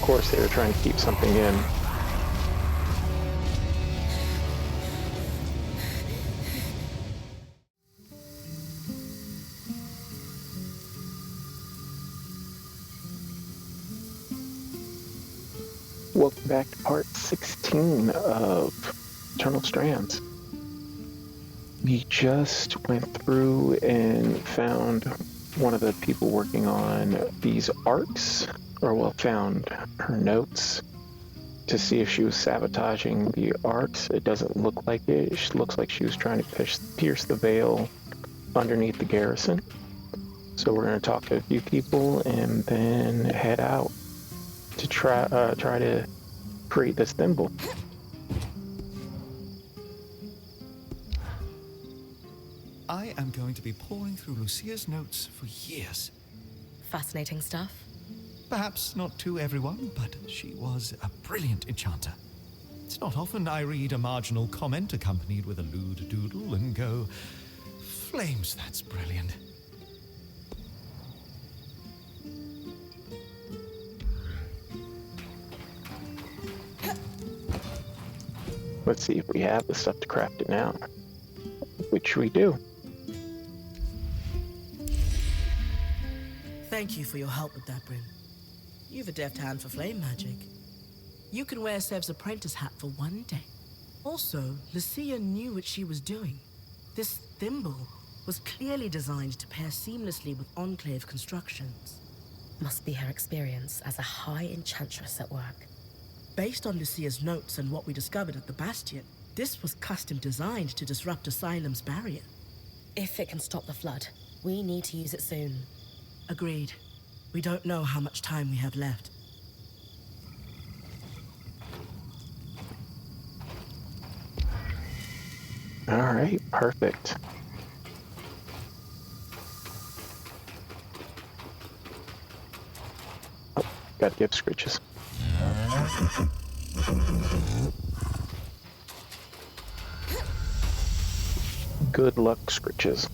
course they were trying to keep something in. Welcome back to part 16 of Eternal Strands. We just went through and found one of the people working on these arcs, found her notes to see if she was sabotaging the arcs. It doesn't look like it. It looks like she was trying to pierce the veil underneath the garrison. So we're going to talk to a few people and then head out to try to create this thimble. I am going to be poring through Lucia's notes for years. Fascinating stuff. Perhaps not to everyone, but she was a brilliant enchanter. It's not often I read a marginal comment accompanied with a lewd doodle and go, flames, that's brilliant. Let's see if we have the stuff to craft it now, which we do. Thank you for your help with that, Bryn. You've a deft hand for flame magic. You can wear Sev's apprentice hat for one day. Also, Lucia knew what she was doing. This thimble was clearly designed to pair seamlessly with Enclave constructions. Must be her experience as a high enchantress at work. Based on Lucia's notes and what we discovered at the Bastion, this was custom designed to disrupt Asylum's barrier. If it can stop the flood, we need to use it soon. Agreed. We don't know how much time we have left. All right, perfect. Oh, gotta give scritches. Good luck, scritches.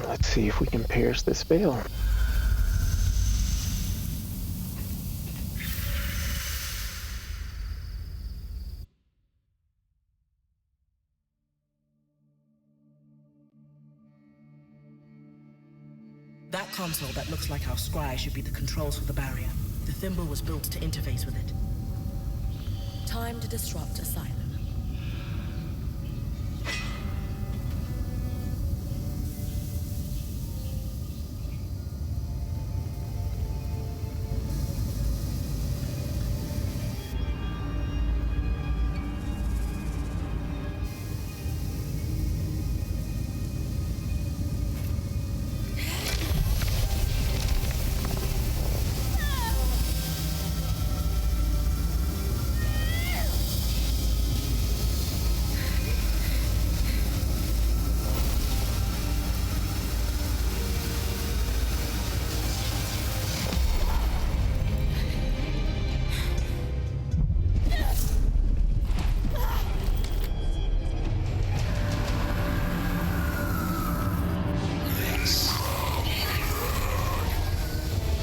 Let's see if we can pierce this veil. That console that looks like our scry should be the controls for the barrier. The thimble was built to interface with it. Time to disrupt Asylum.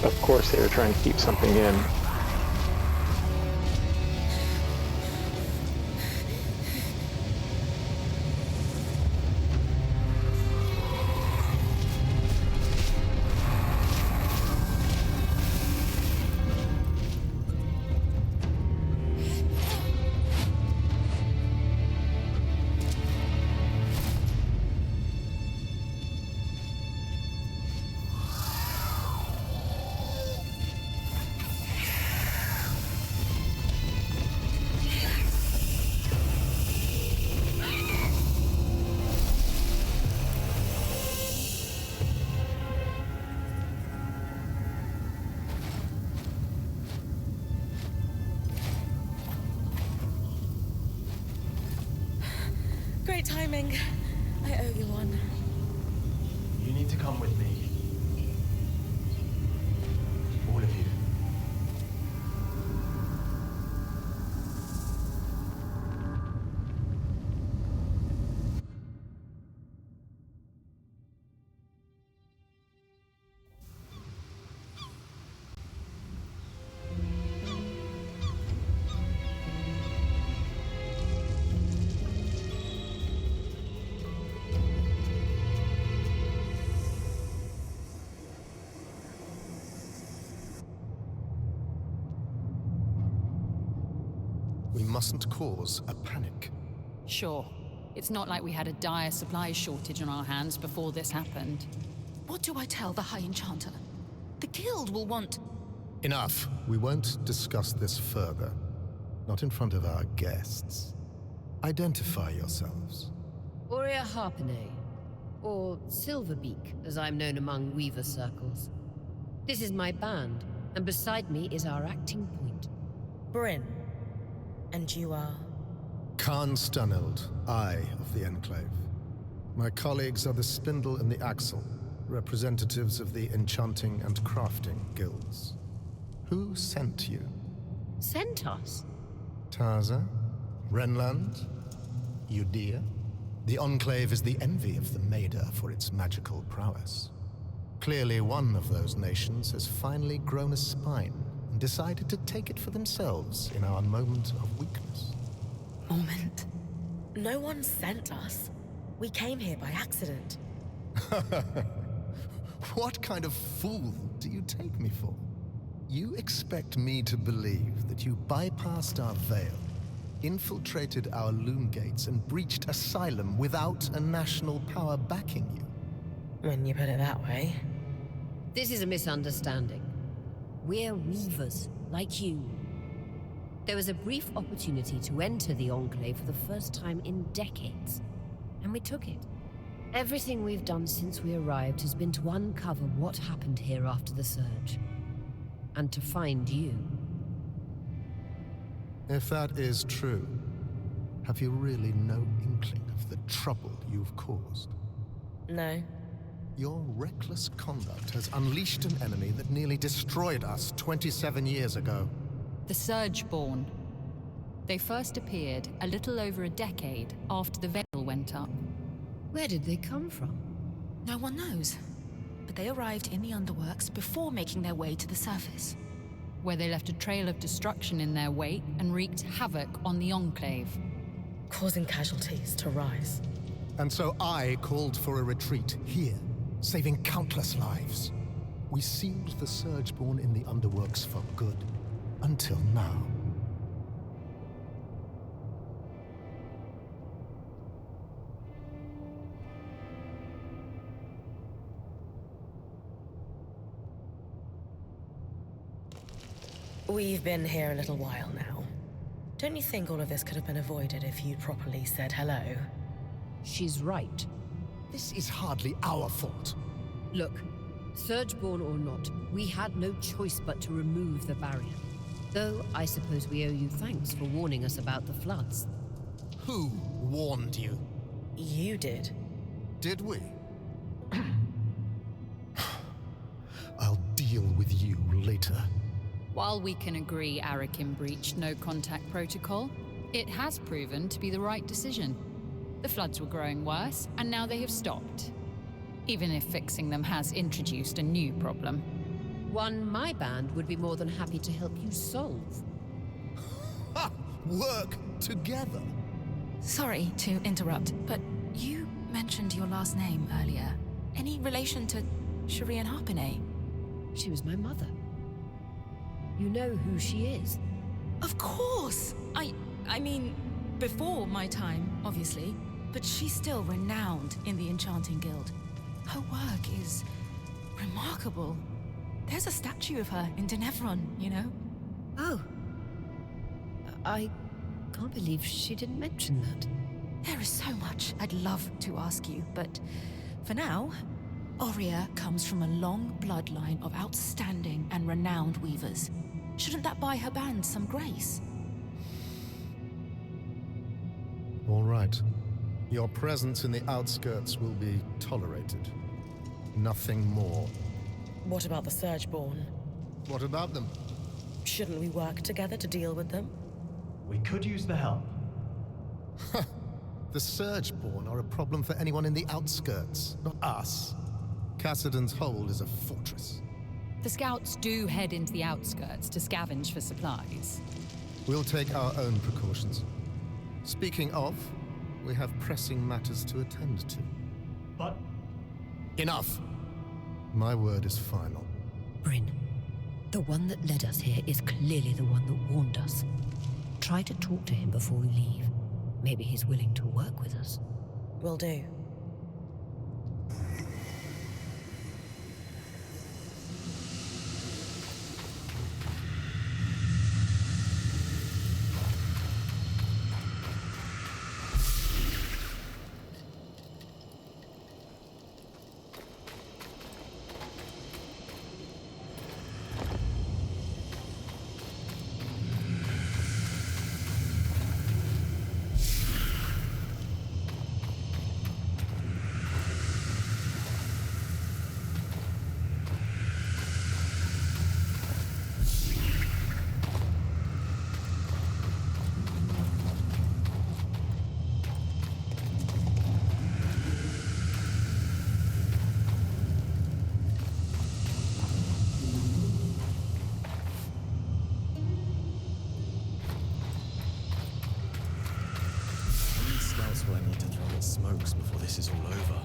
Of course they were trying to keep something in. Great timing. I owe you one. You need to come with me. All of you. We mustn't cause a panic. Sure. It's not like we had a dire supplies shortage on our hands before this happened. What do I tell the High Enchanter? The Guild will want... Enough. We won't discuss this further. Not in front of our guests. Identify yourselves. Aurea Harpenay, or Silverbeak, as I'm known among Weaver circles. This is my band, and beside me is our acting point. Bryn. And you are? Khan Stunild, Eye of the Enclave. My colleagues are the Spindle and the Axle, representatives of the Enchanting and Crafting Guilds. Who sent you? Sent us? Taza? Renland? Udea? The Enclave is the envy of the Maida for its magical prowess. Clearly one of those nations has finally grown a spine and decided to take it for themselves in our moment of weakness. Moment. No one sent us. We came here by accident. What kind of fool do you take me for? You expect me to believe that you bypassed our veil, infiltrated our loom gates, and breached asylum without a national power backing you? When you put it that way. This is a misunderstanding. We're Weavers, like you. There was a brief opportunity to enter the Enclave for the first time in decades, and we took it. Everything we've done since we arrived has been to uncover what happened here after the Surge. And to find you. If that is true, have you really no inkling of the trouble you've caused? No. Your reckless conduct has unleashed an enemy that nearly destroyed us 27 years ago. The Surgeborn. They first appeared a little over a decade after the veil went up. Where did they come from? No one knows. But they arrived in the Underworks before making their way to the surface. Where they left a trail of destruction in their wake and wreaked havoc on the Enclave. Causing casualties to rise. And so I called for a retreat here, saving countless lives. We sealed the Surgeborn in the Underworks for good. Until now. We've been here a little while now. Don't you think all of this could have been avoided if you'd properly said hello? She's right. This is hardly our fault. Look, Surgeborn or not, we had no choice but to remove the barrier. Though I suppose we owe you thanks for warning us about the floods. Who warned you? You did. Did we? I'll deal with you later. While we can agree Arakin breached no contact protocol, it has proven to be the right decision. The floods were growing worse, and now they have stopped. Even if fixing them has introduced a new problem. One my band would be more than happy to help you solve. Ha! Work together! Sorry to interrupt, but you mentioned your last name earlier. Any relation to Shireen Harpenay? She was my mother. You know who she is? Of course! I mean, before my time, obviously, but she's still renowned in the Enchanting Guild. Her work is remarkable. There's a statue of her in Denevron, you know? Oh. I can't believe she didn't mention that. There is so much I'd love to ask you, but for now, Aurea comes from a long bloodline of outstanding and renowned weavers. Shouldn't that buy her band some grace? All right. Your presence in the outskirts will be tolerated. Nothing more. What about the Surgeborn? What about them? Shouldn't we work together to deal with them? We could use the help. The Surgeborn are a problem for anyone in the outskirts, not us. Cassidon's Hold is a fortress. The scouts do head into the outskirts to scavenge for supplies. We'll take our own precautions. Speaking of, we have pressing matters to attend to. But... Enough! My word is final. Bryn, the one that led us here is clearly the one that warned us. Try to talk to him before we leave. Maybe he's willing to work with us. Will do. Will I need to throw in smokes before this is all over?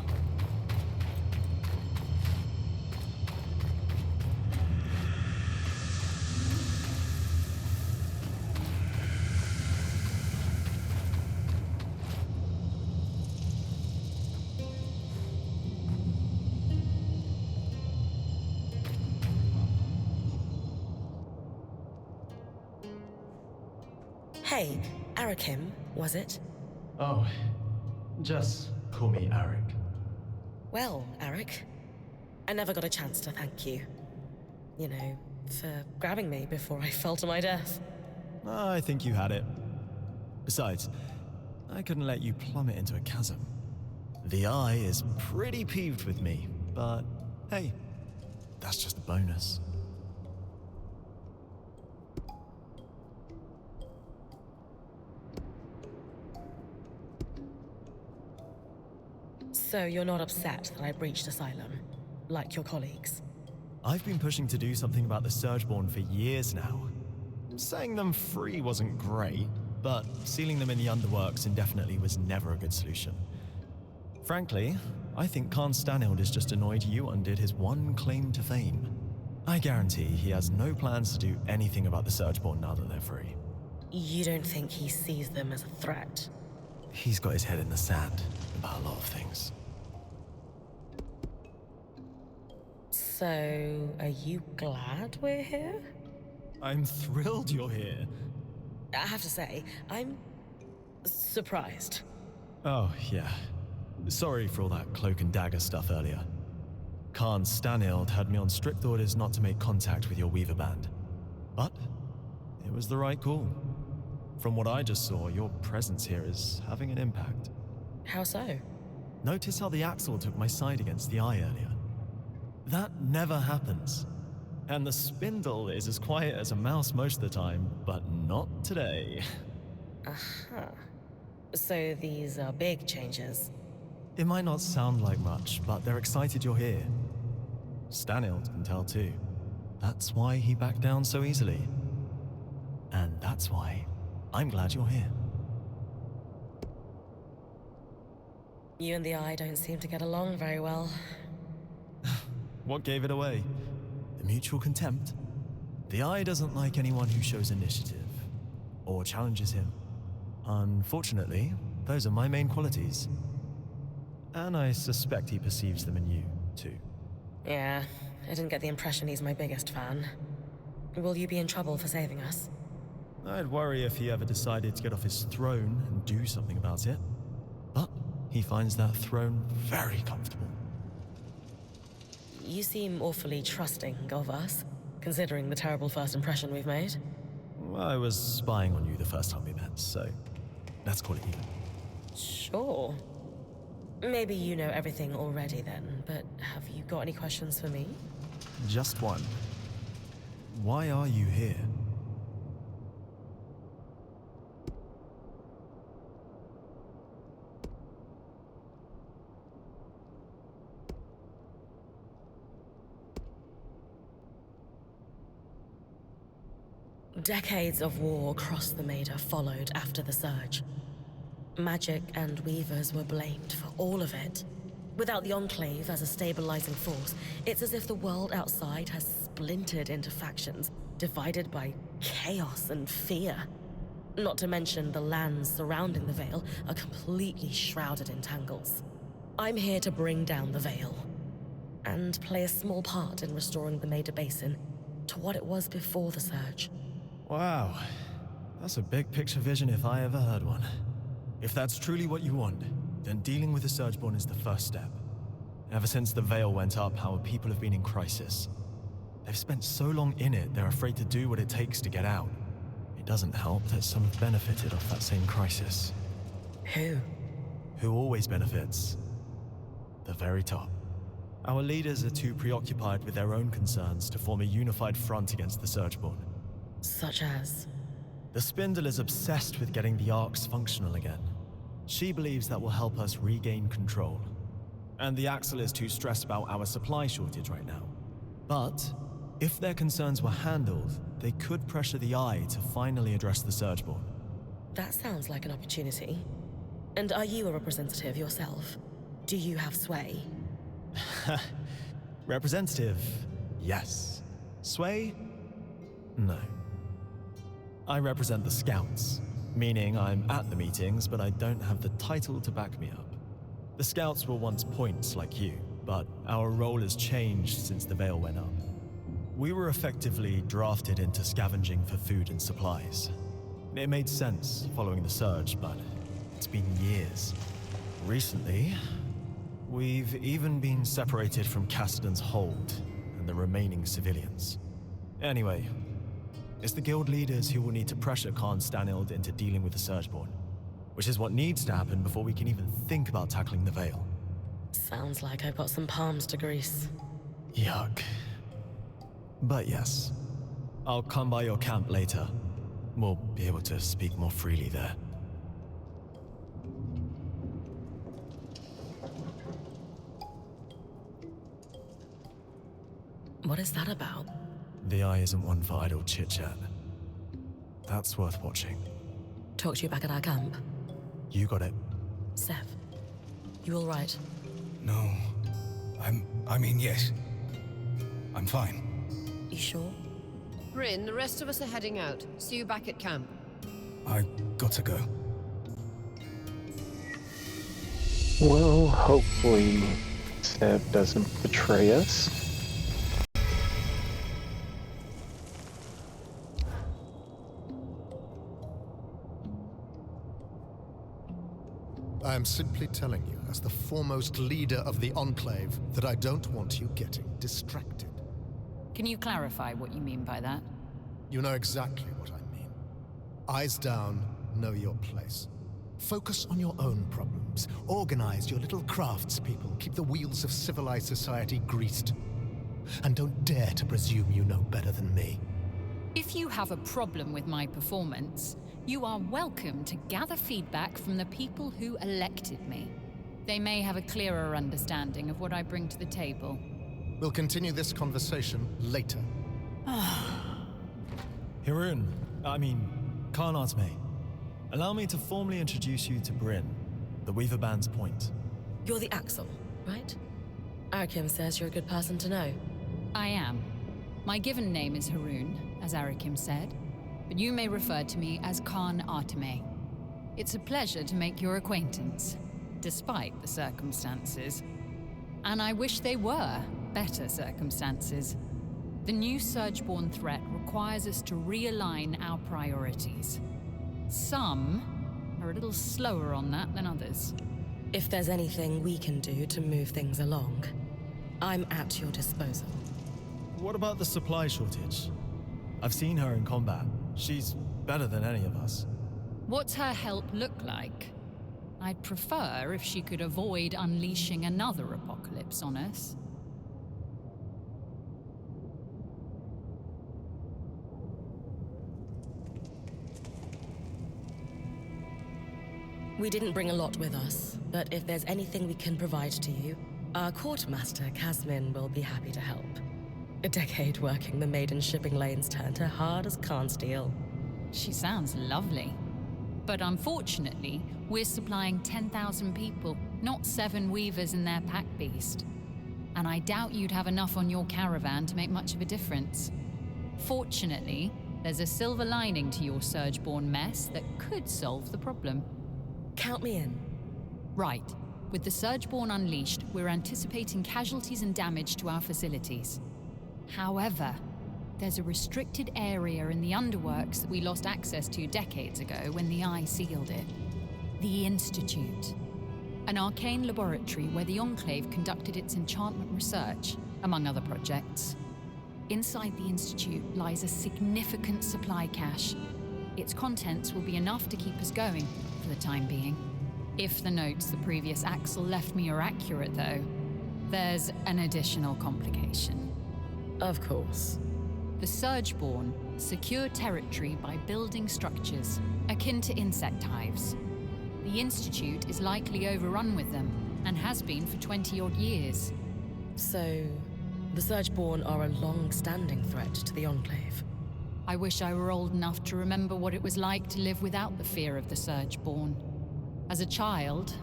Hey, Arakim, was it? Oh, just call me Arik. Well, Arik, I never got a chance to thank you. You know, for grabbing me before I fell to my death. I think you had it. Besides, I couldn't let you plummet into a chasm. The Eye is pretty peeved with me, but hey, that's just a bonus. So you're not upset that I breached Asylum, like your colleagues? I've been pushing to do something about the Surgeborn for years now. Setting them free wasn't great, but sealing them in the underworks indefinitely was never a good solution. Frankly, I think Khan Stanild is just annoyed you undid his one claim to fame. I guarantee he has no plans to do anything about the Surgeborn now that they're free. You don't think he sees them as a threat? He's got his head in the sand about a lot of things. So, are you glad we're here? I'm thrilled you're here. I have to say, I'm surprised. Oh, yeah. Sorry for all that cloak and dagger stuff earlier. Khan Stanild had me on strict orders not to make contact with your Weaver band. But it was the right call. From what I just saw, your presence here is having an impact. How so? Notice how the Axle took my side against the Eye earlier? That never happens. And the Spindle is as quiet as a mouse most of the time, but not today. Aha. So these are big changes. It might not sound like much, but they're excited you're here. Stanild can tell too. That's why he backed down so easily. And that's why I'm glad you're here. You and the Eye don't seem to get along very well. What gave it away? The mutual contempt? The Eye doesn't like anyone who shows initiative or challenges him. Unfortunately, those are my main qualities. And I suspect he perceives them in you, too. Yeah, I didn't get the impression he's my biggest fan. Will you be in trouble for saving us? I'd worry if he ever decided to get off his throne and do something about it. But he finds that throne very comfortable. You seem awfully trusting of us, considering the terrible first impression we've made. I was spying on you the first time we met, so let's call it even. Sure. Maybe you know everything already then, but have you got any questions for me? Just one. Why are you here? Decades of war across the Maida followed after the Surge. Magic and Weavers were blamed for all of it. Without the Enclave as a stabilizing force, it's as if the world outside has splintered into factions, divided by chaos and fear. Not to mention the lands surrounding the Veil are completely shrouded in tangles. I'm here to bring down the Veil, and play a small part in restoring the Maida Basin to what it was before the Surge. Wow. That's a big picture vision if I ever heard one. If that's truly what you want, then dealing with the Surgeborn is the first step. Ever since the Veil went up, our people have been in crisis. They've spent so long in it, they're afraid to do what it takes to get out. It doesn't help that some have benefited off that same crisis. Who? Who always benefits? The very top. Our leaders are too preoccupied with their own concerns to form a unified front against the Surgeborn. Such as? The Spindle is obsessed with getting the Arcs functional again. She believes that will help us regain control. And the Axle is too stressed about our supply shortage right now. But if their concerns were handled, they could pressure the Eye to finally address the Surgeborn. That sounds like an opportunity. And are you a representative yourself? Do you have sway? Representative, yes. Sway? No. I represent the Scouts, meaning I'm at the meetings, but I don't have the title to back me up. The Scouts were once points like you, but our role has changed since the Veil went up. We were effectively drafted into scavenging for food and supplies. It made sense following the Surge, but it's been years. Recently, we've even been separated from Cassidan's hold and the remaining civilians. Anyway, it's the guild leaders who will need to pressure Khan Stanild into dealing with the Surgeborn, which is what needs to happen before we can even think about tackling the Veil. Sounds like I've got some palms to grease. Yuck. But yes, I'll come by your camp later. We'll be able to speak more freely there. What is that about? The Eye isn't one for idle chit-chat. That's worth watching. Talk to you back at our camp. You got it. Seth, you all right? No. I mean, yes. I'm fine. You sure? Bryn, the rest of us are heading out. See you back at camp. I got to go. Well, hopefully Seb doesn't betray us. I am simply telling you, as the foremost leader of the Enclave, that I don't want you getting distracted. Can you clarify what you mean by that? You know exactly what I mean. Eyes down, know your place. Focus on your own problems. Organize your little craftspeople. Keep the wheels of civilized society greased. And don't dare to presume you know better than me. If you have a problem with my performance, you are welcome to gather feedback from the people who elected me. They may have a clearer understanding of what I bring to the table. We'll continue this conversation later. Khan Artme. Allow me to formally introduce you to Bryn, the Weaver Band's point. You're the Axel, right? Arakim says you're a good person to know. I am. My given name is Haroon, as Arakim said, but you may refer to me as Khan Artme. It's a pleasure to make your acquaintance, despite the circumstances. And I wish they were better circumstances. The new Surgeborn threat requires us to realign our priorities. Some are a little slower on that than others. If there's anything we can do to move things along, I'm at your disposal. What about the supply shortage? I've seen her in combat. She's better than any of us. What's her help look like? I'd prefer if she could avoid unleashing another apocalypse on us. We didn't bring a lot with us, but if there's anything we can provide to you, our Courtmaster, Casmin, will be happy to help. A decade working the maiden shipping lanes turned her hard as Khan steel. She sounds lovely. But unfortunately, we're supplying 10,000 people, not 7 weavers in their pack beast. And I doubt you'd have enough on your caravan to make much of a difference. Fortunately, There's a silver lining to your Surgeborn mess that could solve the problem. Count me in. Right. With the Surgeborn unleashed, we're anticipating casualties and damage to our facilities. However, there's a restricted area in the underworks that we lost access to decades ago when the Eye sealed it. The Institute. An arcane laboratory where the Enclave conducted its enchantment research, among other projects. Inside the Institute lies a significant supply cache. Its contents will be enough to keep us going, for the time being. If the notes the previous Axel left me are accurate, though, there's an additional complication. Of course. The Surgeborn secure territory by building structures, akin to insect hives. The Institute is likely overrun with them, and has been for 20-odd years. So, the Surgeborn are a long-standing threat to the Enclave. I wish I were old enough to remember what it was like to live without the fear of the Surgeborn. As a child,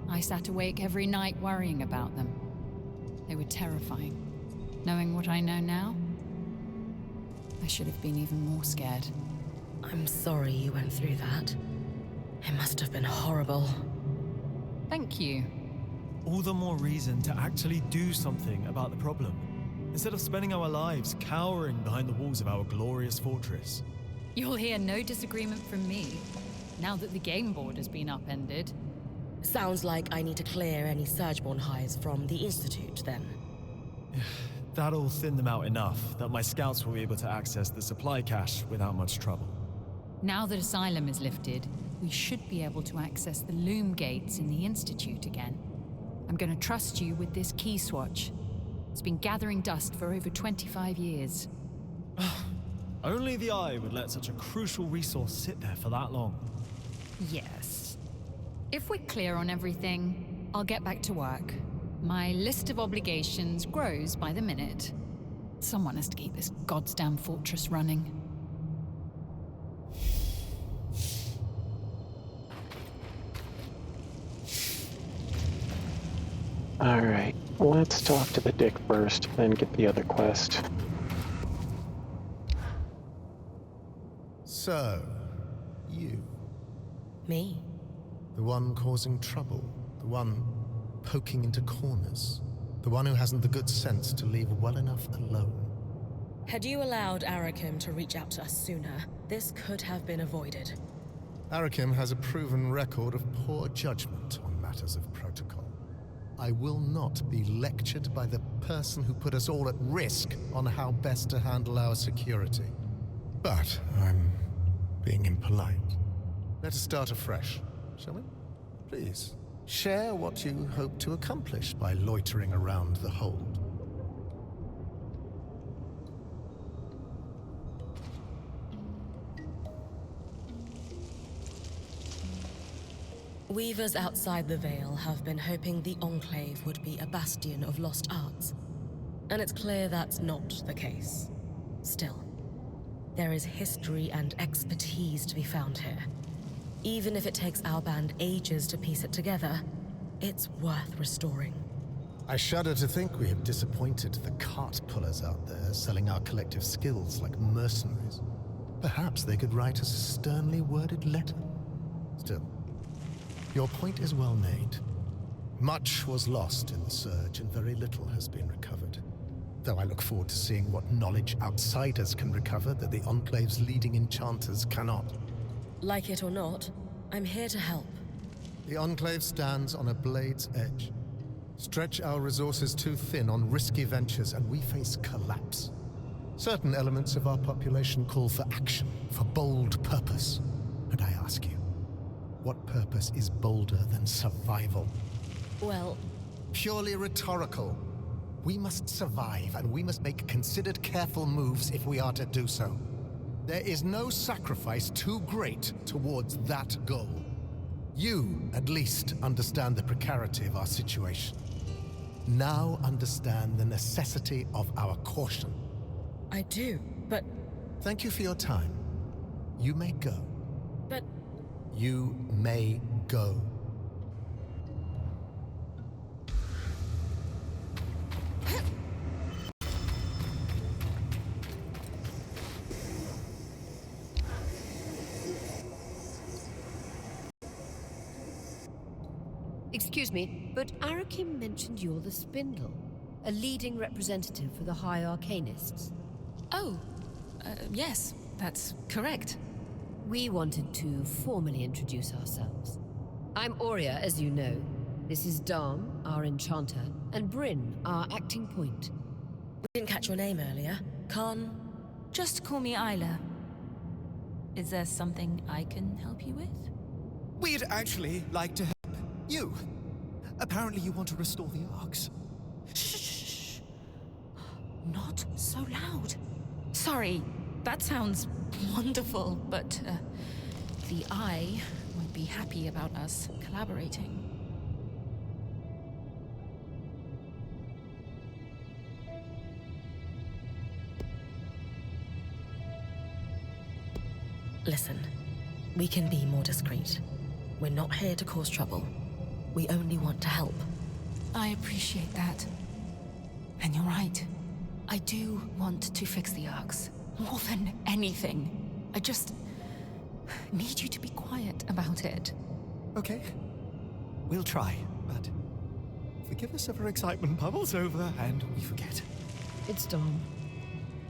I sat awake every night worrying about them. They were terrifying. Knowing what I know now, I should have been even more scared. I'm sorry you went through that. It must have been horrible. Thank you. All the more reason to actually do something about the problem, instead of spending our lives cowering behind the walls of our glorious fortress. You'll hear no disagreement from me, now that the game board has been upended. Sounds like I need to clear any Surgeborn hives from the Institute, then. That'll thin them out enough that my scouts will be able to access the supply cache without much trouble. Now that Asylum is lifted, we should be able to access the loom gates in the Institute again. I'm going to trust you with this key swatch. It's been gathering dust for over 25 years. Only the Eye would let such a crucial resource sit there for that long. Yes. If we're clear on everything, I'll get back to work. My list of obligations grows by the minute. Someone has to keep this goddamn fortress running. Alright, let's talk to the dick first, then get the other quest. So, you. Me? The one causing trouble. The one poking into corners. The one who hasn't the good sense to leave well enough alone. Had you allowed Arakim to reach out to us sooner, this could have been avoided. Arakim has a proven record of poor judgment on matters of protocol. I will not be lectured by the person who put us all at risk on how best to handle our security. But I'm being impolite. Let us start afresh, shall we? Please, share what you hope to accomplish by loitering around the hold. Weavers outside the Veil have been hoping the Enclave would be a bastion of lost arts. And it's clear that's not the case. Still, there is history and expertise to be found here. Even if it takes our band ages to piece it together, it's worth restoring. I shudder to think we have disappointed the cart pullers out there selling our collective skills like mercenaries. Perhaps they could write us a sternly worded letter. Still, your point is well made. Much was lost in the surge and very little has been recovered. Though I look forward to seeing what knowledge outsiders can recover that the Enclave's leading enchanters cannot. Like it or not, I'm here to help. The Enclave stands on a blade's edge. Stretch our resources too thin on risky ventures and we face collapse. Certain elements of our population call for action, for bold purpose. And I ask you, what purpose is bolder than survival? Well, purely rhetorical. We must survive, and we must make considered, careful moves if we are to do so. There is no sacrifice too great towards that goal. You, at least, understand the precarity of our situation. Now understand the necessity of our caution. I do, but... Thank you for your time. You may go. But... You may go. Excuse me, but Arakim mentioned you're the Spindle, a leading representative for the High Arcanists. Oh, yes, that's correct. We wanted to formally introduce ourselves. I'm Aurea, as you know. This is Dom, our enchanter, and Bryn, our acting point. We didn't catch your name earlier. Khan? Just call me Isla. Is there something I can help you with? We'd actually like to help you. Apparently you want to restore the Arks. Shh! Not so loud. Sorry, that sounds wonderful, but the Eye won't be happy about us collaborating. Listen, we can be more discreet. We're not here to cause trouble. We only want to help. I appreciate that. And you're right. I do want to fix the Arks. More than anything. I just need you to be quiet about it. Okay. We'll try, but forgive us if our excitement bubbles over and we forget. It's Dom.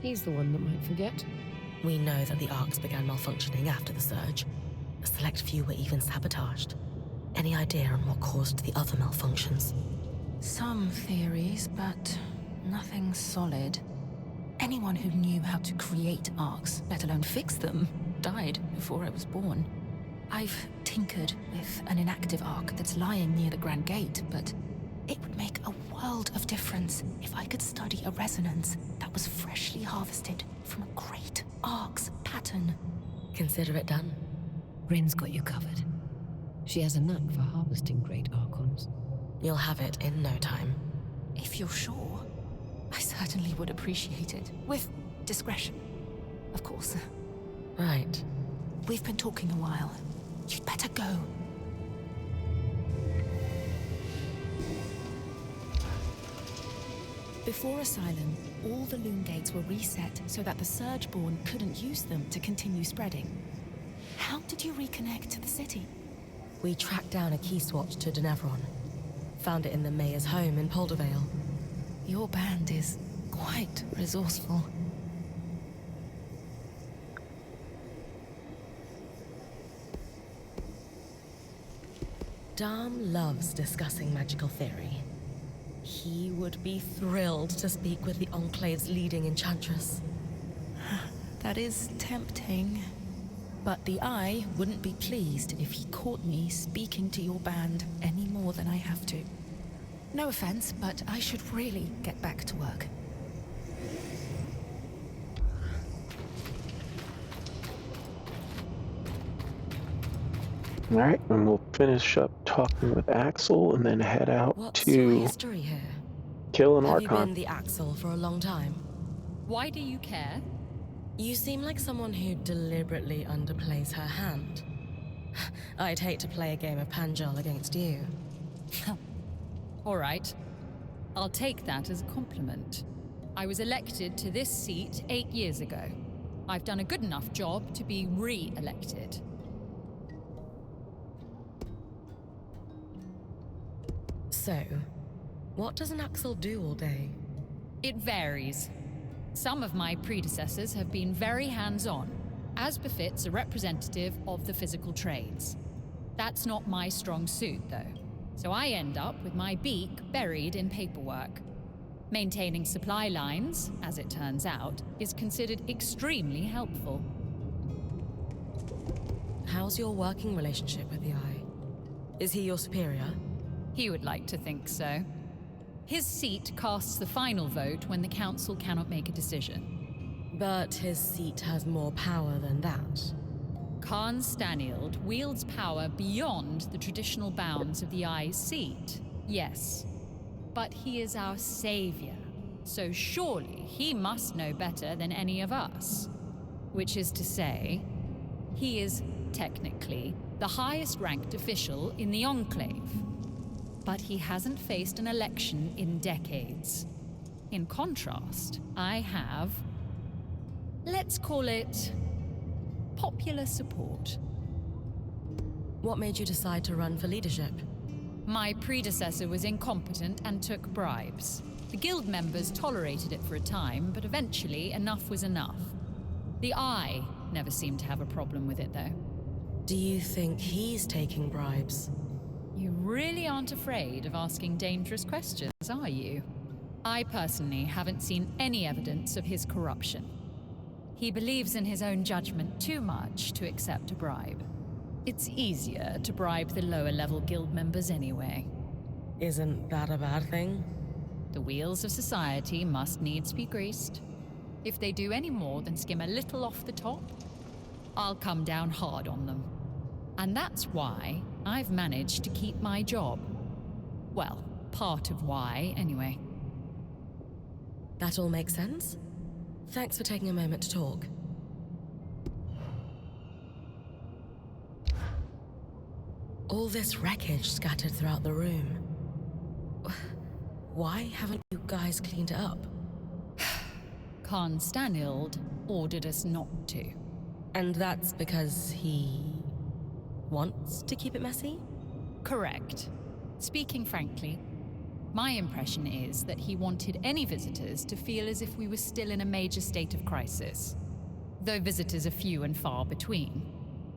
He's the one that might forget. We know that the Arks began malfunctioning after the surge. A select few were even sabotaged. Any idea on what caused the other malfunctions? Some theories, but nothing solid. Anyone who knew how to create Arks, let alone fix them, died before I was born. I've tinkered with an inactive Ark that's lying near the Grand Gate, but it would make a world of difference if I could study a resonance that was freshly harvested from a great Ark's pattern. Consider it done. Bryn's got you covered. She has a knack for harvesting great Archons. You'll have it in no time. If you're sure, I certainly would appreciate it. With discretion, of course. Right. We've been talking a while. You'd better go. Before Asylum, all the Loom Gates were reset so that the Surgeborn couldn't use them to continue spreading. How did you reconnect to the city? We tracked down a key swatch to Denevron. Found it in the mayor's home in Poldervale. Your band is quite resourceful. Dom loves discussing magical theory. He would be thrilled to speak with the Enclave's leading enchantress. That is tempting. But the Eye wouldn't be pleased if he caught me speaking to your band any more than I have to. No offense, but I should really get back to work. All right, and we'll finish up talking with Axel and then head out What's your to history here? kill an Have you Archon. been the Axel for a long time? Why do you care? You seem like someone who deliberately underplays her hand. I'd hate to play a game of Panjal against you. All right. I'll take that as a compliment. I was elected to this seat 8 years ago. I've done a good enough job to be re-elected. So, what does an Axel do all day? It varies. Some of my predecessors have been very hands-on, as befits a representative of the physical trades. That's not my strong suit, though, so I end up with my beak buried in paperwork. Maintaining supply lines, as it turns out, is considered extremely helpful. How's your working relationship with the Eye? Is he your superior? He would like to think so. His seat casts the final vote when the council cannot make a decision. But his seat has more power than that. Khan Stanield wields power beyond the traditional bounds of the Eye's seat, yes. But he is our savior, so surely he must know better than any of us. Which is to say, he is technically the highest ranked official in the Enclave. But he hasn't faced an election in decades. In contrast, I have, let's call it, popular support. What made you decide to run for leadership? My predecessor was incompetent and took bribes. The guild members tolerated it for a time, but eventually enough was enough. The Eye never seemed to have a problem with it, though. Do you think he's taking bribes? You really aren't afraid of asking dangerous questions, are you? I personally haven't seen any evidence of his corruption. He believes in his own judgment too much to accept a bribe. It's easier to bribe the lower-level guild members anyway. Isn't that a bad thing? The wheels of society must needs be greased. If they do any more than skim a little off the top, I'll come down hard on them. And that's why I've managed to keep my job. Well, part of why, anyway. That all makes sense? Thanks for taking a moment to talk. All this wreckage scattered throughout the room. Why haven't you guys cleaned it up? Khan Stanild ordered us not to. And that's because he wants to keep it messy? Correct. Speaking frankly, my impression is that he wanted any visitors to feel as if we were still in a major state of crisis. Though visitors are few and far between.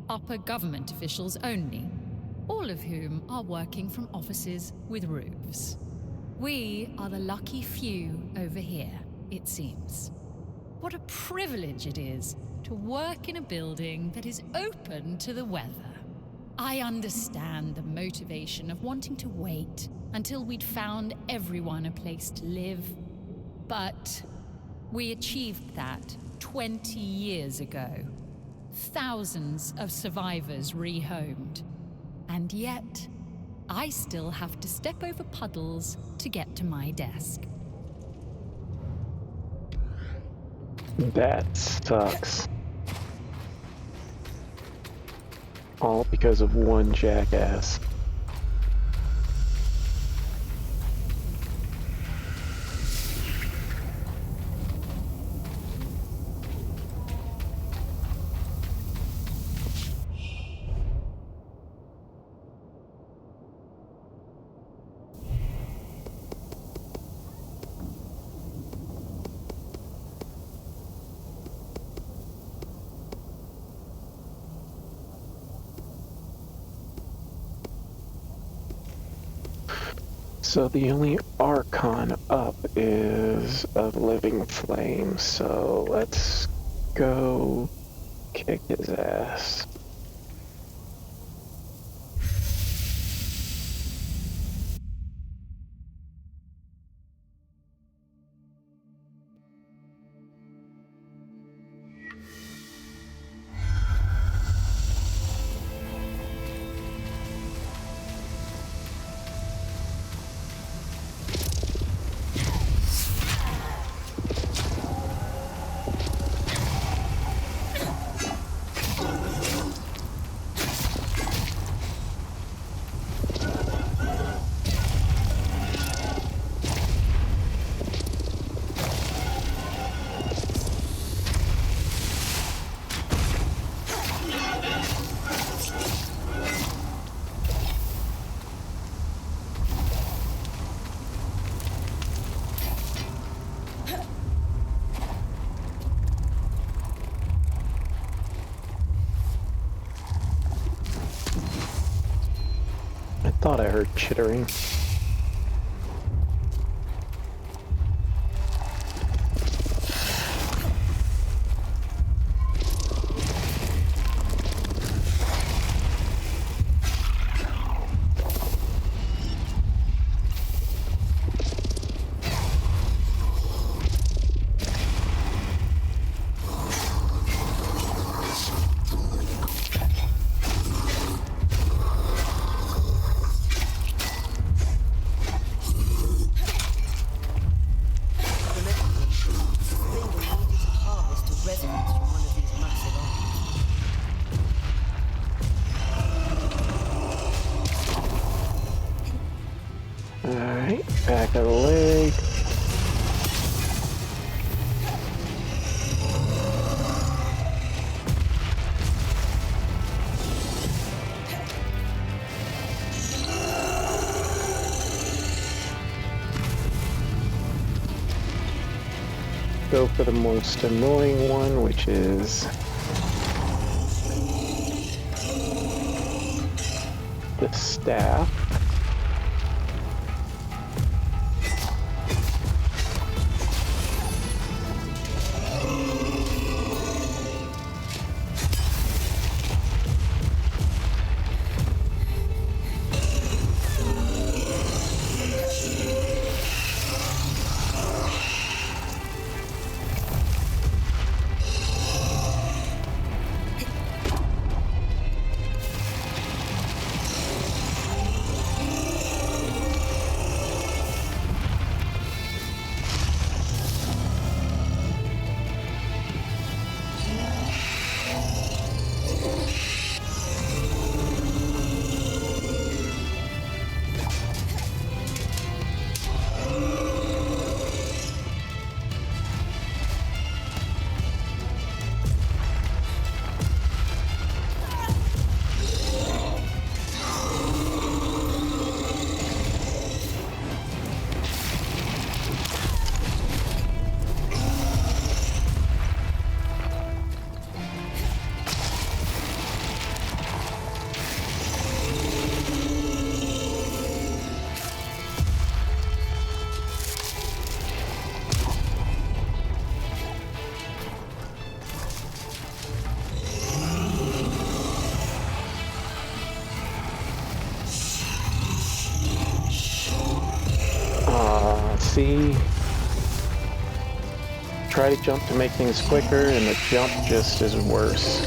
Upper government officials only, all of whom are working from offices with roofs. We are the lucky few over here, it seems. What a privilege it is to work in a building that is open to the weather. I understand the motivation of wanting to wait until we'd found everyone a place to live. But we achieved that 20 years ago. Thousands of survivors rehomed. And yet, I still have to step over puddles to get to my desk. That sucks. All because of one jackass. So the only Archon up is of Living Flame, so let's go kick his ass. I thought I heard chittering. Alright, back of the leg. go for the most annoying one, which is the staff. See, try to jump to make things quicker, and the jump just is worse.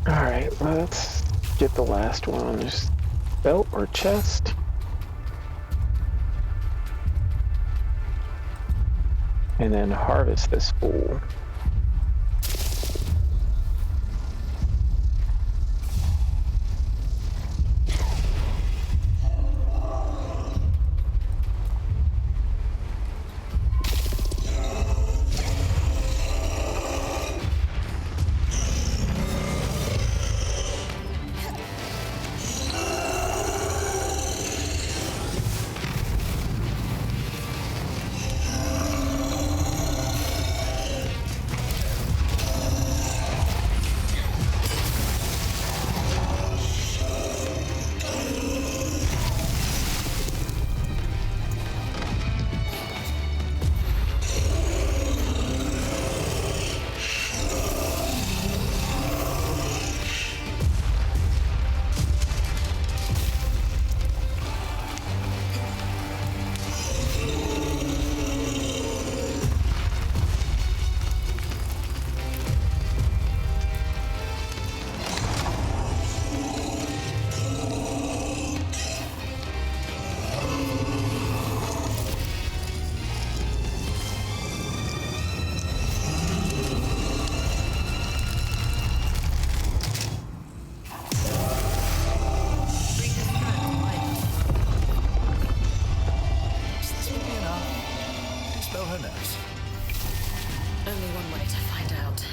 Alright, let's get the last one on this belt or chest. And then harvest this fool. Only one way to find out.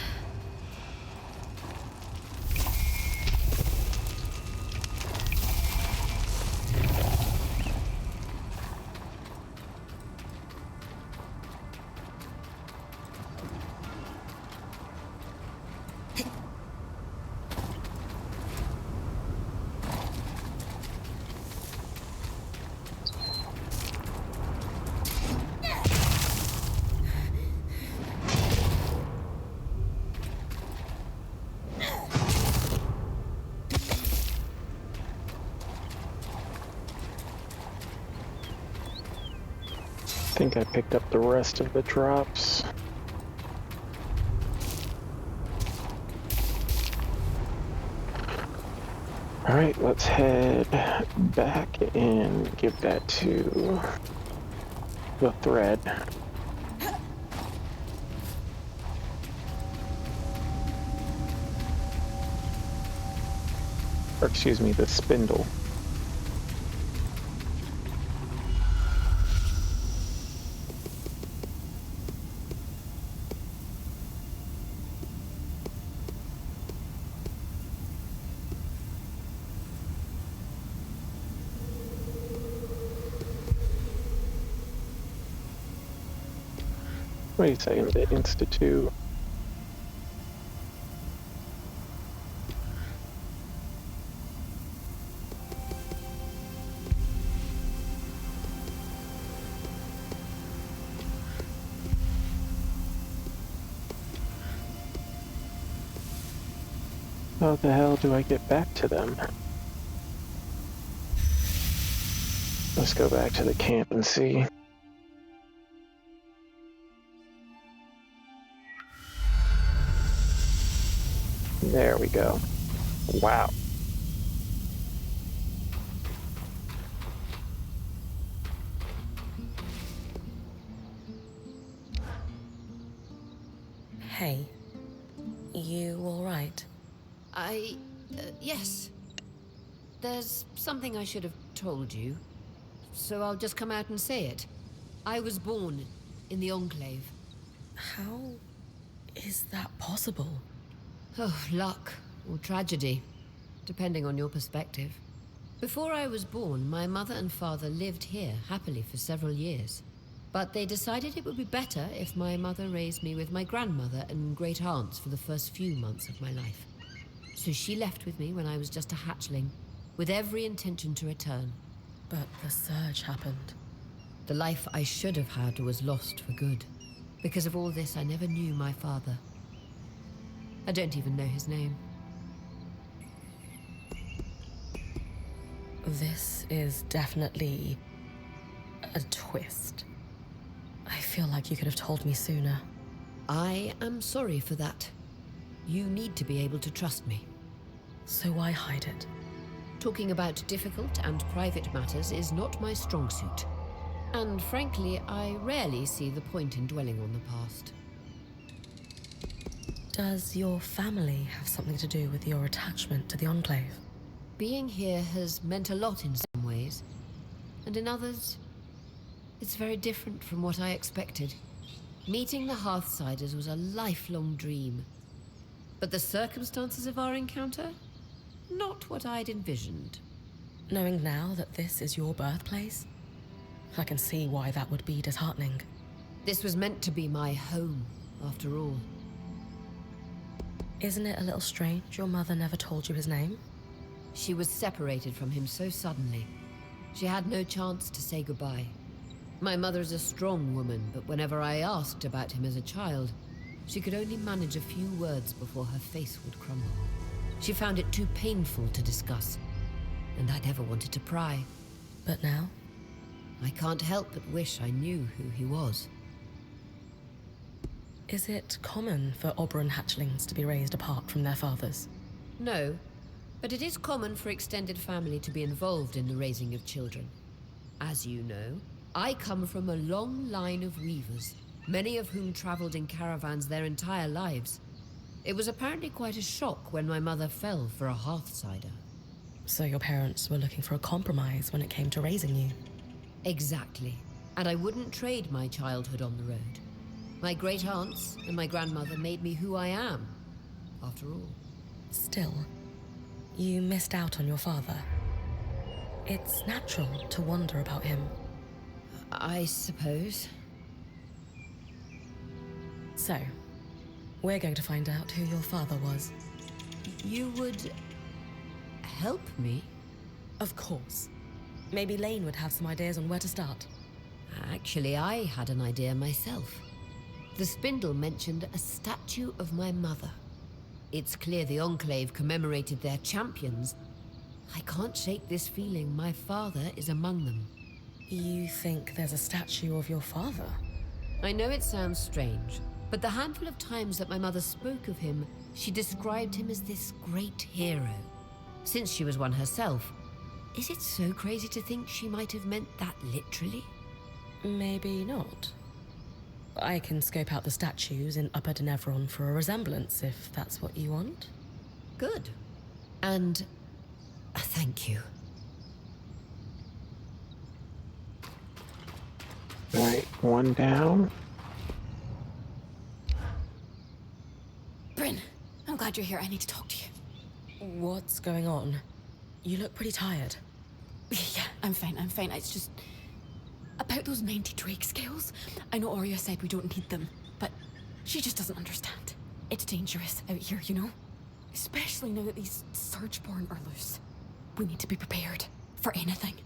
I think I picked up the rest of the drops. Alright, let's head back and give that to the thread. Or excuse me, the spindle. What are you saying, the Institute? How the hell do I get back to them? Let's go back to the camp and see. There we go. Wow. Hey, you all right? Yes. There's something I should have told you, so I'll just come out and say it. I was born in the Enclave. How is that possible? Oh, luck or tragedy, depending on your perspective. Before I was born, my mother and father lived here happily for several years. But they decided it would be better if my mother raised me with my grandmother and great aunts for the first few months of my life. So she left with me when I was just a hatchling, with every intention to return. But the surge happened. The life I should have had was lost for good. Because of all this, I never knew my father. I don't even know his name. This is definitely a twist. I feel like you could have told me sooner. I am sorry for that. You need to be able to trust me. So why hide it? Talking about difficult and private matters is not my strong suit. And frankly, I rarely see the point in dwelling on the past. Does your family have something to do with your attachment to the Enclave? Being here has meant a lot in some ways, and in others, it's very different from what I expected. Meeting the Hearthsiders was a lifelong dream. But the circumstances of our encounter? Not what I'd envisioned. Knowing now that this is your birthplace, I can see why that would be disheartening. This was meant to be my home, after all. Isn't it a little strange your mother never told you his name? She was separated from him so suddenly. She had no chance to say goodbye. My mother is a strong woman, but whenever I asked about him as a child, she could only manage a few words before her face would crumble. She found it too painful to discuss, and I never wanted to pry. But now? I can't help but wish I knew who he was. Is it common for Oberon hatchlings to be raised apart from their fathers? No, but it is common for extended family to be involved in the raising of children. As you know, I come from a long line of weavers, many of whom traveled in caravans their entire lives. It was apparently quite a shock when my mother fell for a Hearthsider. So your parents were looking for a compromise when it came to raising you? Exactly. And I wouldn't trade my childhood on the road. My great aunts and my grandmother made me who I am, after all. Still, you missed out on your father. It's natural to wonder about him. I suppose. So, we're going to find out who your father was. You would help me? Of course. Maybe Lane would have some ideas on where to start. Actually, I had an idea myself. The spindle mentioned a statue of my mother. It's clear the Enclave commemorated their champions. I can't shake this feeling my father is among them. You think there's a statue of your father? I know it sounds strange, but the handful of times that my mother spoke of him, she described him as this great hero. Since she was one herself, is it so crazy to think she might have meant that literally? Maybe not. I can scope out the statues in Upper Denevron for a resemblance, if that's what you want. Good. And thank you. Right, one down. Bryn, I'm glad you're here. I need to talk to you. What's going on? You look pretty tired. Yeah, I'm fine. It's just... about those 90 Drake scales. I know Arya said we don't need them, but she just doesn't understand. It's dangerous out here, you know? Especially now that these Surgeborn are loose. We need to be prepared for anything.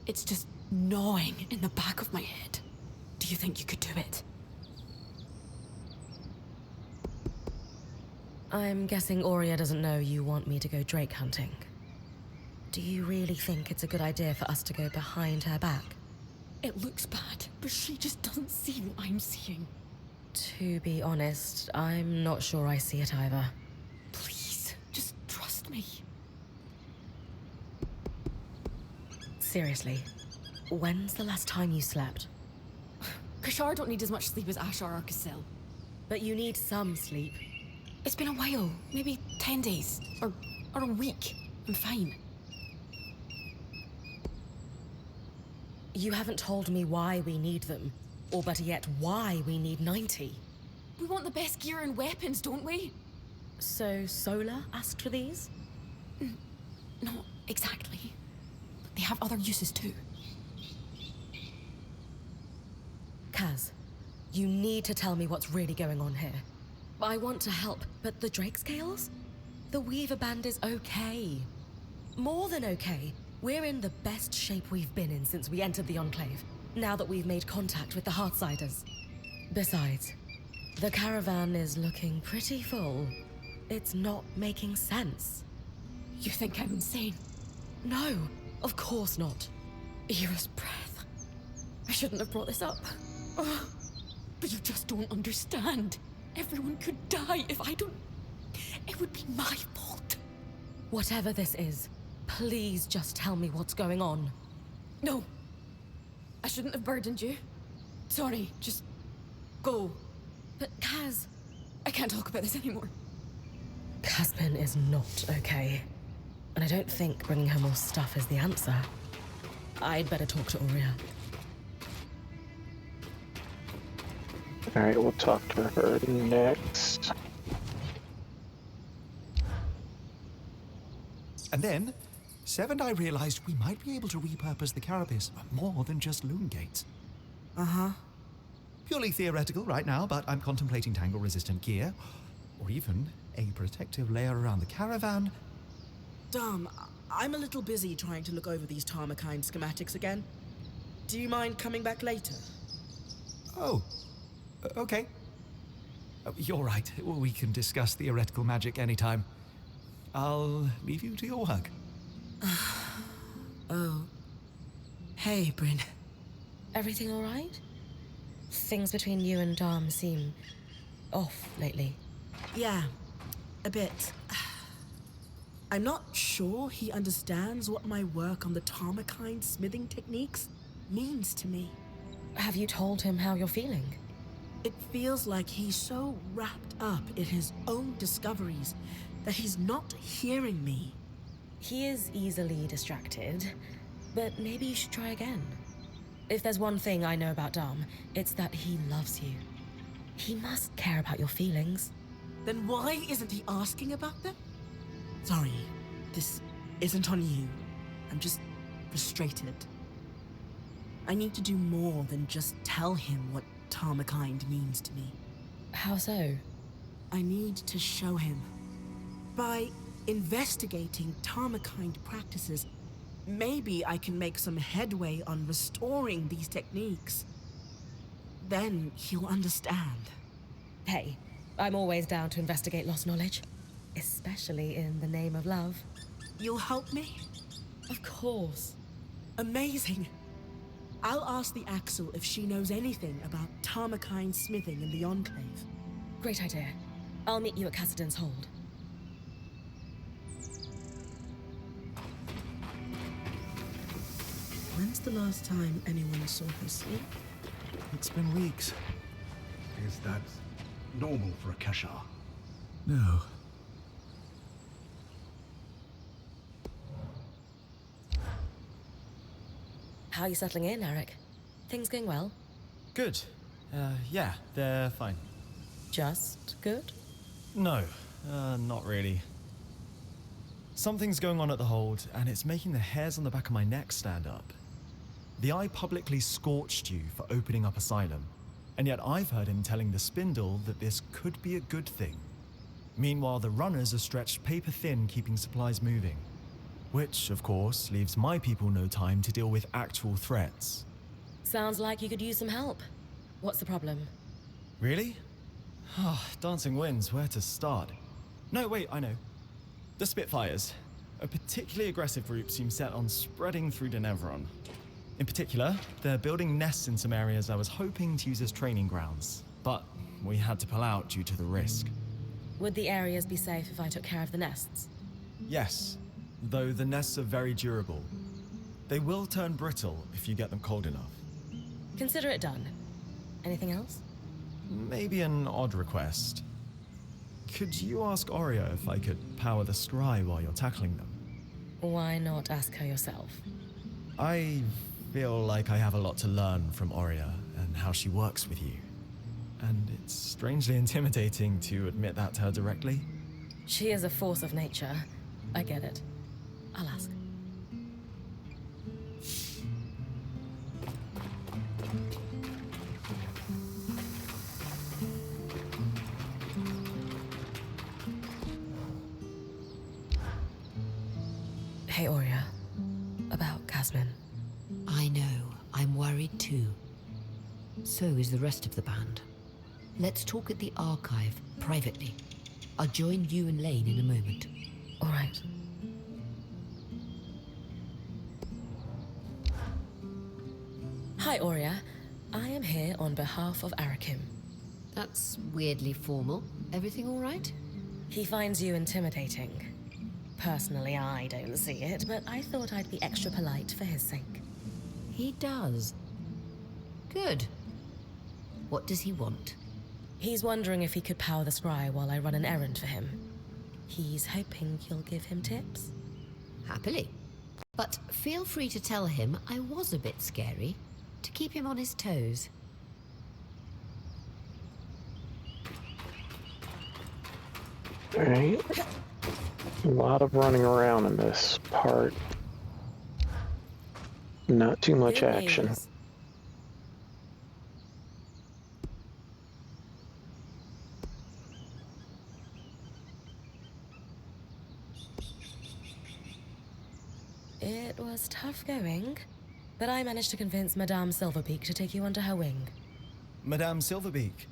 It's just gnawing in the back of my head. Do you think you could do it? I'm guessing Aurea doesn't know you want me to go Drake hunting. Do you really think it's a good idea for us to go behind her back? It looks bad, but she just doesn't see what I'm seeing. To be honest, I'm not sure I see it either. Please, just trust me. Seriously, when's the last time you slept? Kashar don't need as much sleep as Ashar or Casil. But you need some sleep. It's been a while, maybe 10 days, or a week. I'm fine. You haven't told me why we need them, or better yet, why we need 90. We want the best gear and weapons, don't we? So Sola asked for these? Not exactly. They have other uses too. Kaz, you need to tell me what's really going on here. I want to help, but the Drake scales? The Weaver Band is okay. More than okay. We're in the best shape we've been in since we entered the Enclave, now that we've made contact with the Heartsiders. Besides, the caravan is looking pretty full. It's not making sense. You think I'm insane? No, of course not. Era's breath. I shouldn't have brought this up. Ugh. But you just don't understand. Everyone could die if I don't... It would be my fault. Whatever this is, please just tell me what's going on. No. I shouldn't have burdened you. Sorry, just go. But Kaz... I can't talk about this anymore. Caspin is not okay. And I don't think bringing her more stuff is the answer. I'd better talk to Aurea. Alright, we'll talk to her next. And then, Sev and I realized we might be able to repurpose the carapace for more than just loon gates. Uh-huh. Purely theoretical right now, but I'm contemplating tangle-resistant gear, or even a protective layer around the caravan. Dom, I'm a little busy trying to look over these Tarmakind schematics again. Do you mind coming back later? Oh, okay. You're right. We can discuss theoretical magic anytime. I'll leave you to your work. Oh. Hey, Bryn. Everything all right? Things between you and Dom seem off lately. Yeah, a bit. I'm not sure he understands what my work on the Tarmakind smithing techniques means to me. Have you told him how you're feeling? It feels like he's so wrapped up in his own discoveries that he's not hearing me. He is easily distracted, but maybe you should try again. If there's one thing I know about Dom, it's that he loves you. He must care about your feelings. Then why isn't he asking about them? Sorry, this isn't on you. I'm just frustrated. I need to do more than just tell him what Tarmakind means to me. How so? I need to show him. By investigating Tarmakind practices, maybe I can make some headway on restoring these techniques. Then he'll understand. Hey, I'm always down to investigate lost knowledge. Especially in the name of love. You'll help me? Of course. Amazing. I'll ask the Axel if she knows anything about Tarmakind smithing in the Enclave. Great idea. I'll meet you at Cassidon's Hold. When's the last time anyone saw her sleep? It's been weeks. Is that normal for a Kashar? No. How are you settling in, Eric? Things going well? Good. Yeah, they're fine. Just good? No, not really. Something's going on at the Hold, and it's making the hairs on the back of my neck stand up. The Eye publicly scorched you for opening up Asylum, and yet I've heard him telling the Spindle that this could be a good thing. Meanwhile, the runners are stretched paper thin keeping supplies moving. Which, of course, leaves my people no time to deal with actual threats. Sounds like you could use some help. What's the problem? Really? Dancing winds, where to start? No, wait, I know. The Spitfires. A particularly aggressive group seems set on spreading through Denevron. In particular, they're building nests in some areas I was hoping to use as training grounds, but we had to pull out due to the risk. Would the areas be safe if I took care of the nests? Yes, though the nests are very durable. They will turn brittle if you get them cold enough. Consider it done. Anything else? Maybe an odd request. Could you ask Oria if I could power the scry while you're tackling them? Why not ask her yourself? I feel like I have a lot to learn from Oria and how she works with you. And it's strangely intimidating to admit that to her directly. She is a force of nature. I get it. I'll ask. Hey, Oria. About Casmin. I know. I'm worried too. So is the rest of the band. Let's talk at the archive, privately. I'll join you and Lane in a moment. All right. Hi, Oria. I am here on behalf of Arakim. That's weirdly formal. Everything all right? He finds you intimidating. Personally, I don't see it, but I thought I'd be extra polite for his sake. He does. Good. What does he want? He's wondering if he could power the scry while I run an errand for him. He's hoping you'll give him tips. Happily. But feel free to tell him I was a bit scary, to keep him on his toes. All right. A lot of running around in this part. Not too much Good action. news. It was tough going, but I managed to convince Madame Silverbeak to take you under her wing. Madame Silverbeak.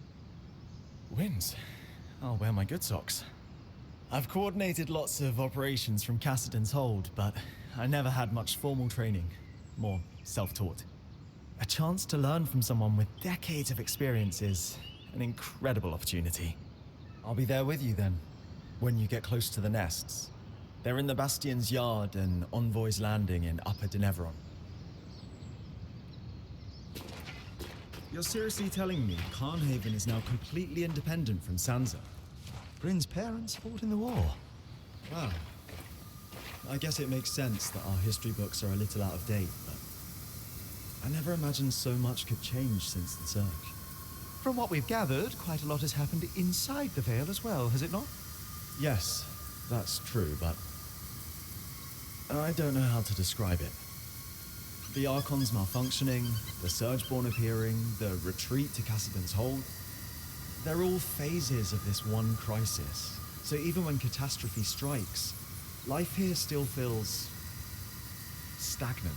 Wins. I'll wear my good socks. I've coordinated lots of operations from Cassidon's Hold, but I never had much formal training. More self-taught. A chance to learn from someone with decades of experience is an incredible opportunity. I'll be there with you then, when you get close to the nests. They're in the Bastion's Yard and Envoy's Landing in Upper Denevron. You're seriously telling me Carnhaven is now completely independent from Sansa? Bryn's parents fought in the war. Wow. I guess it makes sense that our history books are a little out of date, but I never imagined so much could change since the Surge. From what we've gathered, quite a lot has happened inside the Veil as well, has it not? Yes, that's true, but I don't know how to describe it. The Archon's malfunctioning, the Surgeborn appearing, the retreat to Cassidon's Hold. They're all phases of this one crisis. So even when catastrophe strikes, life here still feels stagnant.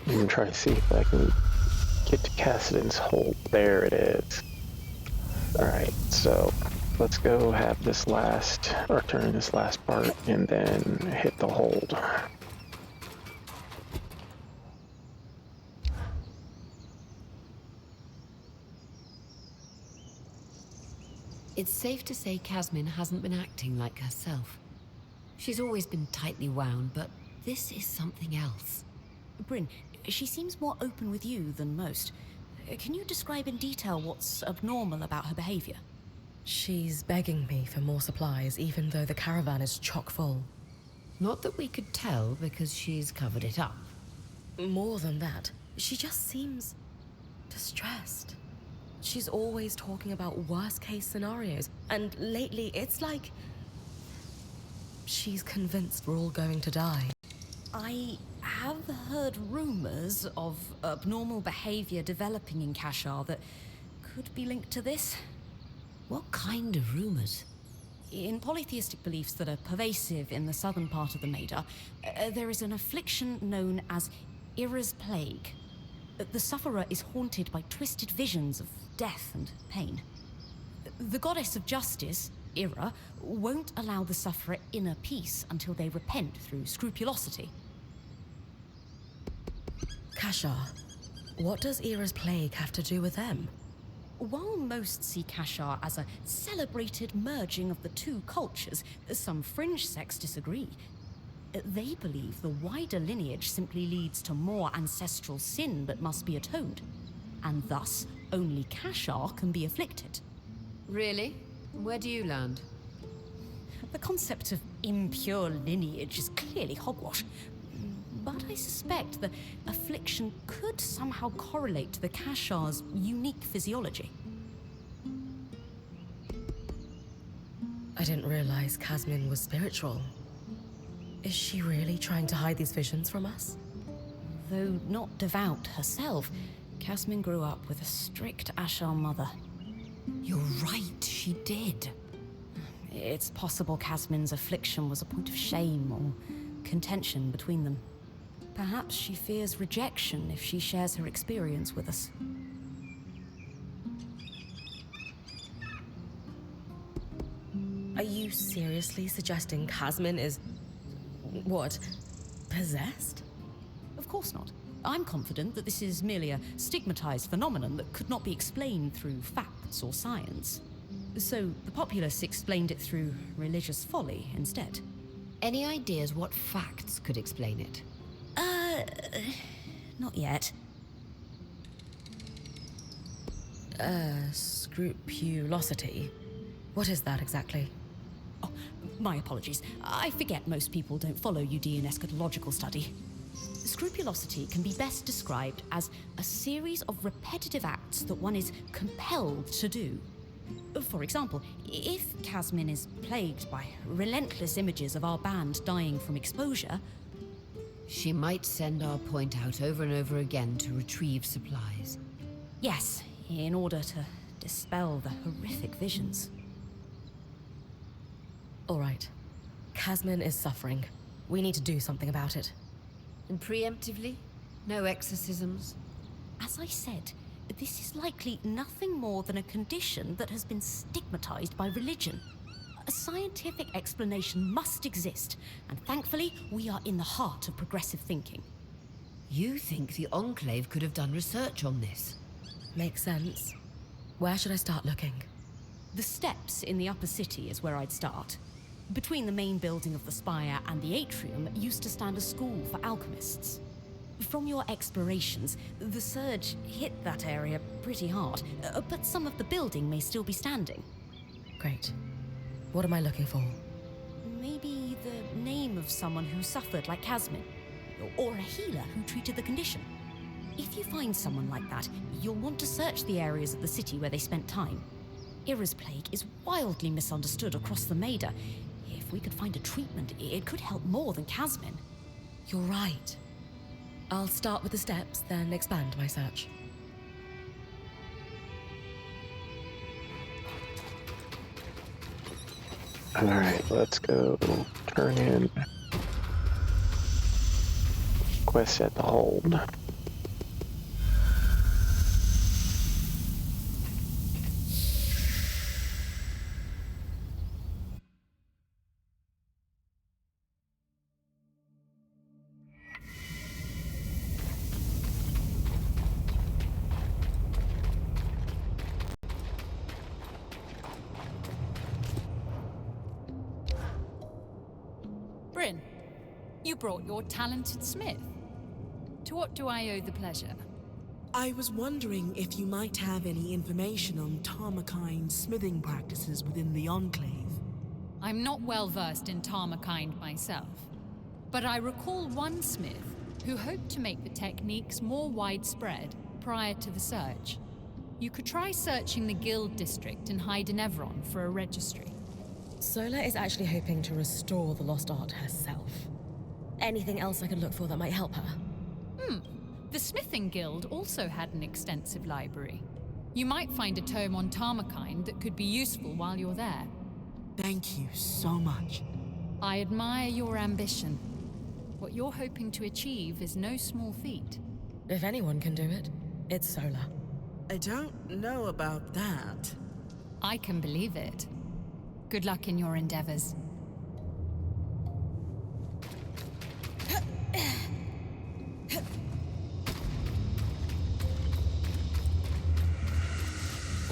I'm gonna try to see if I can get to Cassidon's Hold. There it is. Alright, so let's go have this last, or turn this last part, and then hit the hold. It's safe to say Casmin hasn't been acting like herself. She's always been tightly wound, but this is something else. Bryn, she seems more open with you than most. Can you describe in detail what's abnormal about her behavior? She's begging me for more supplies, even though the caravan is chock full. Not that we could tell because she's covered it up. More than that, she just seems distressed. She's always talking about worst-case scenarios, and lately it's like she's convinced we're all going to die. I have heard rumors of abnormal behavior developing in Kashar that could be linked to this. What kind of rumors? In polytheistic beliefs that are pervasive in the southern part of the Maida, there is an affliction known as Ira's Plague. The sufferer is haunted by twisted visions of death and pain. The goddess of justice, Ira, won't allow the sufferer inner peace until they repent through scrupulosity. Kashar, what does Ira's plague have to do with them? While most see Kashar as a celebrated merging of the two cultures, some fringe sects disagree. They believe the wider lineage simply leads to more ancestral sin that must be atoned, and thus only Kashar can be afflicted. Really? Where do you land? The concept of impure lineage is clearly hogwash, but I suspect the affliction could somehow correlate to the Kashar's unique physiology. I didn't realize Casmin was spiritual. Is she really trying to hide these visions from us? Though not devout herself, Casmin grew up with a strict Ashar mother. You're right, she did. It's possible Casmin's affliction was a point of shame or contention between them. Perhaps she fears rejection if she shares her experience with us. Are you seriously suggesting Casmin is... what? Possessed? Of course not. I'm confident that this is merely a stigmatized phenomenon that could not be explained through facts or science. So the populace explained it through religious folly instead. Any ideas what facts could explain it? Not yet. Scrupulosity? What is that exactly? Oh, my apologies. I forget most people don't follow UD in eschatological study. Scrupulosity can be best described as a series of repetitive acts that one is compelled to do. For example, if Casmin is plagued by relentless images of our band dying from exposure, she might send our point out over and over again to retrieve supplies. Yes, in order to dispel the horrific visions. All right. Casmin is suffering. We need to do something about it. And preemptively? No exorcisms? As I said, this is likely nothing more than a condition that has been stigmatized by religion. A scientific explanation must exist, and thankfully, we are in the heart of progressive thinking. You think the Enclave could have done research on this? Makes sense. Where should I start looking? The steps in the upper city is where I'd start. Between the main building of the spire and the atrium used to stand a school for alchemists. From your explorations, the surge hit that area pretty hard, but some of the building may still be standing. Great. What am I looking for? maybe the name of someone who suffered like Casmin, or a healer who treated the condition. If you find someone like that, you'll want to search the areas of the city where they spent time. Ira's plague is wildly misunderstood across the Maida. If we could find a treatment, it could help more than Casmin. You're right. I'll start with the steps, then expand my search. Alright, let's go turn in quest at the hold. Bryn, you brought your talented smith. To what do I owe the pleasure? I was wondering if you might have any information on Tarmakine's smithing practices within the Enclave. I'm not well versed in Tarmakind myself, but I recall one smith who hoped to make the techniques more widespread prior to the Surge. You could try searching the Guild District in Hydenevron for a registry. Sola is actually hoping to restore the lost art herself. Anything else I could look for that might help her? The Smithing Guild also had an extensive library. You might find a tome on Tarmakind that could be useful while you're there. Thank you so much. I admire your ambition. What you're hoping to achieve is no small feat. If anyone can do it, it's Sola. I don't know about that. I can believe it. Good luck in your endeavors.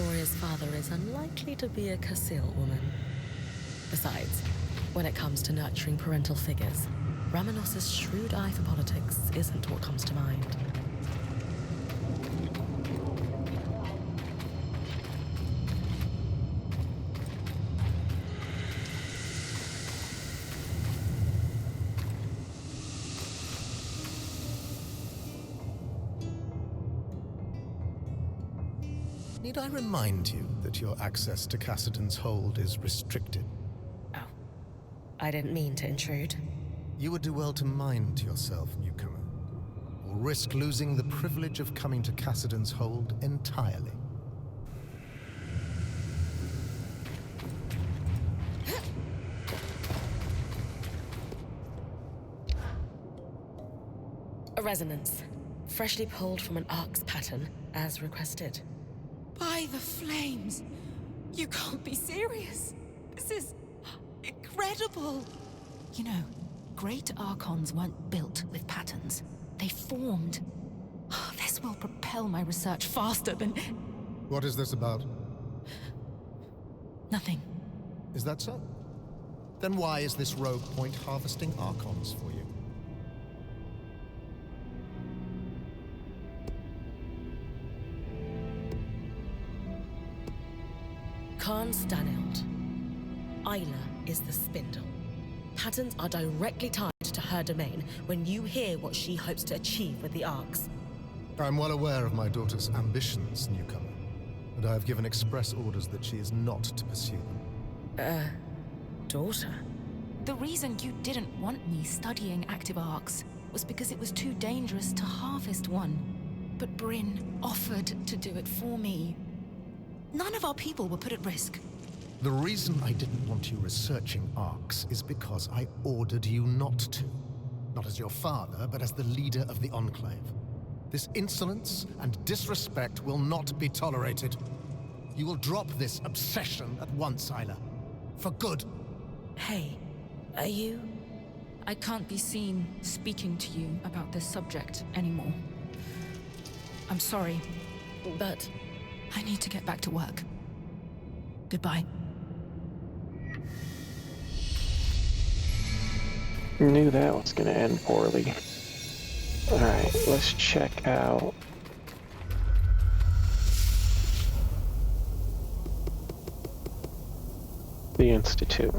Oria's father is unlikely to be a Casil woman. Besides, when it comes to nurturing parental figures, Ramanos's shrewd eye for politics isn't what comes to mind. Need I remind you that your access to Cassidon's hold is restricted? Oh. I didn't mean to intrude. You would do well to mind yourself, newcomer, or risk losing the privilege of coming to Cassidon's hold entirely. A resonance. Freshly pulled from an Ark's pattern, as requested. By the flames! You can't be serious. This is incredible. You know, great Archons weren't built with patterns. They formed. This will propel my research faster than... What is this about? Nothing. Is that so? Then why is this rogue point harvesting Archons for you? Khan Stanild. Isla is the spindle. Patterns are directly tied to her domain when you hear what she hopes to achieve with the Arcs. I'm well aware of my daughter's ambitions, newcomer, and I have given express orders that she is not to pursue them. Daughter? The reason you didn't want me studying active arcs was because it was too dangerous to harvest one. But Bryn offered to do it for me. None of our people were put at risk. The reason I didn't want you researching arcs is because I ordered you not to. Not as your father, but as the leader of the Enclave. This insolence and disrespect will not be tolerated. You will drop this obsession at once, Isla. For good. Hey, are you... I can't be seen speaking to you about this subject anymore. I'm sorry, but... I need to get back to work. Goodbye. Knew that was gonna end poorly. Alright, let's check out the Institute.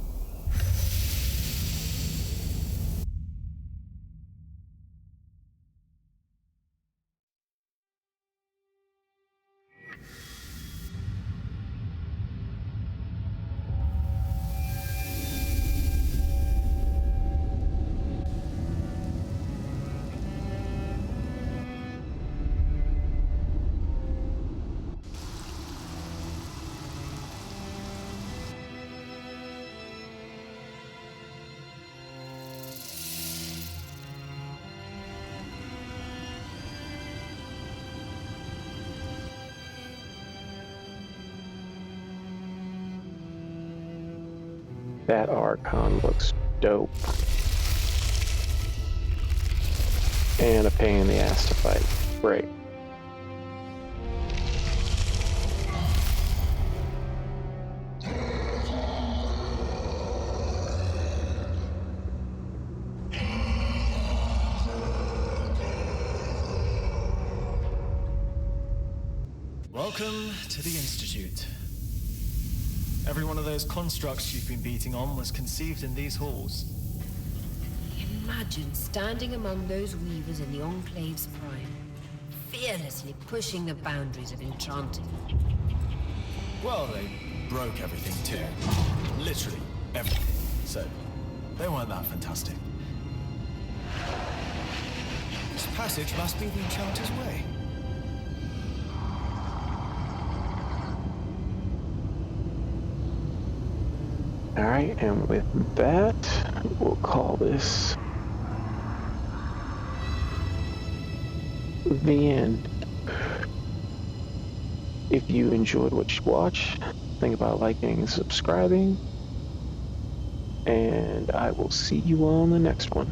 That Archon looks dope. And a pain in the ass to fight. Great. Welcome to the Institute. Every one of those constructs you've been beating on was conceived in these halls. Imagine standing among those weavers in the Enclave's prime, fearlessly pushing the boundaries of enchanting. Well, they broke everything too. Literally everything. So, they weren't that fantastic. This passage must be the Enchanter's Way. Alright, and with that, we'll call this the end. If you enjoyed what you watched, think about liking and subscribing, and I will see you on the next one.